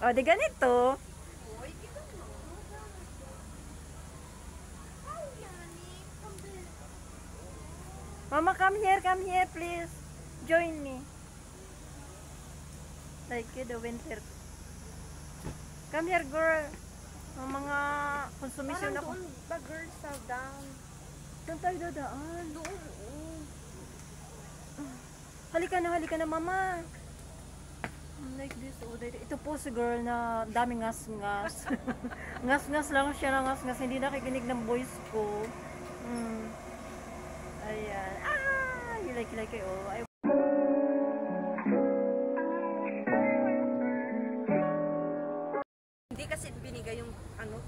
O, di ganito. Mama, come here, please. Join me. Like the winter. Come here, girl. Ang mga konsumisyon ako. Doon ba, girls, sa down? Saan tayo dadaan? Doon, oo. Halika na, mama. Like this, oh, ito po si girl na daming ngas-ngas. Ngas-ngas lang siya na ngas-ngas. Hindi nakikinig ng voice ko. Ayan. You like it, oh. Hindi kasi binigay yung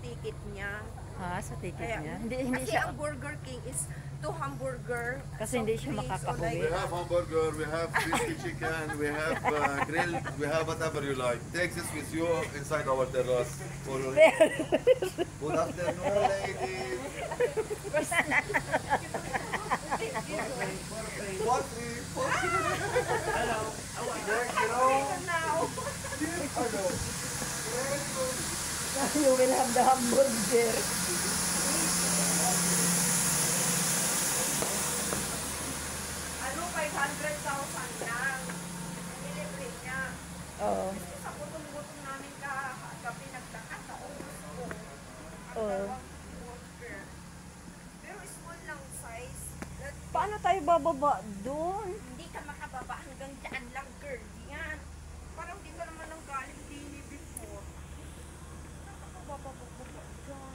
ticket niya. Ha? Sa ticket niya? Hindi Kasi siya. ang Burger King is 2 hamburger. Kasi hindi siya makakauwi. We have hamburger, we have crispy chicken, we have grill, we have whatever you like. Take this with you inside our terrace. Good afternoon, ladies. Hello. You will have the hamburger. Ano, 500,000 lang. Nilibre niya. Oo. Sa gutom-gutom namin kagabi nagtaka sa ubos ko. Oo. Burger. Pero small lang size. Paano tayo bababa doon? Hindi ka makababa hanggang dyan lang, girl. Yan. Parang di ka naman ang galing dini before. Nakakababa dyan.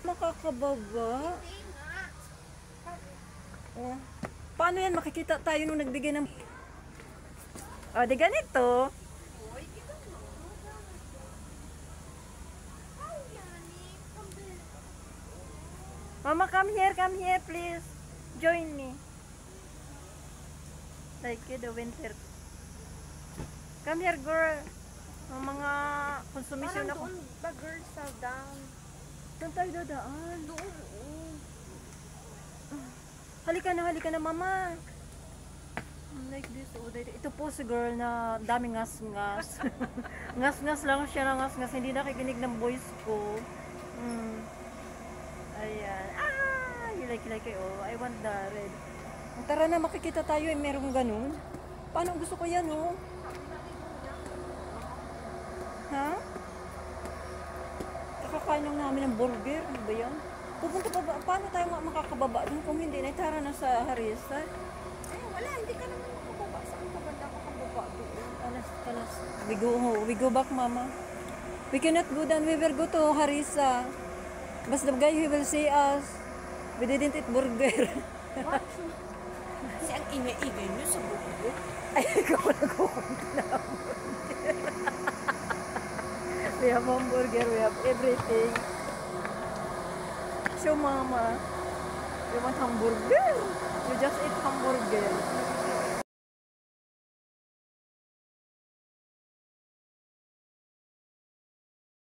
Makakababa? Hindi nga. Oh. Paano yan? Makikita tayo nung nagbigay ng... O, di ganito. Hoy, kita mo. Ay, yani. Mama, come here, please. Join me. Like the winter. Come here, girl. Ang mga konsumisyon Parang ako. doon ba, girls, sa down? Saan tayo dadaan? Doon, oo. Halika na, mama. Like this, oh, ito po si girl na daming ngas-ngas. Ngas-ngas lang siya na ngas-ngas. Hindi nakikinig ng voice ko. Ayan. You like it, oh. I want the red. Tara na, makikita tayo. Merong ganun. Paano gusto ko yan, oh? Ha? Kakakain lang namin ng burger. Ano ba yan? Pupunta pa ba? Paano tayo makakababa dun kung hindi? Naitara na sa Harissa. Wala, hindi ka naman makababa. Saan ka ba nakakababa doon? Alas. We go back, mama. We cannot go down. We will go to Harissa. But the guy, he will see us. We didn't eat burger. What? Kasi ang ingay-ingay nyo sa burger. Ay, ikaw nagkukunta na hamburger. We have hamburger. We have everything. So, mama, we want hamburger.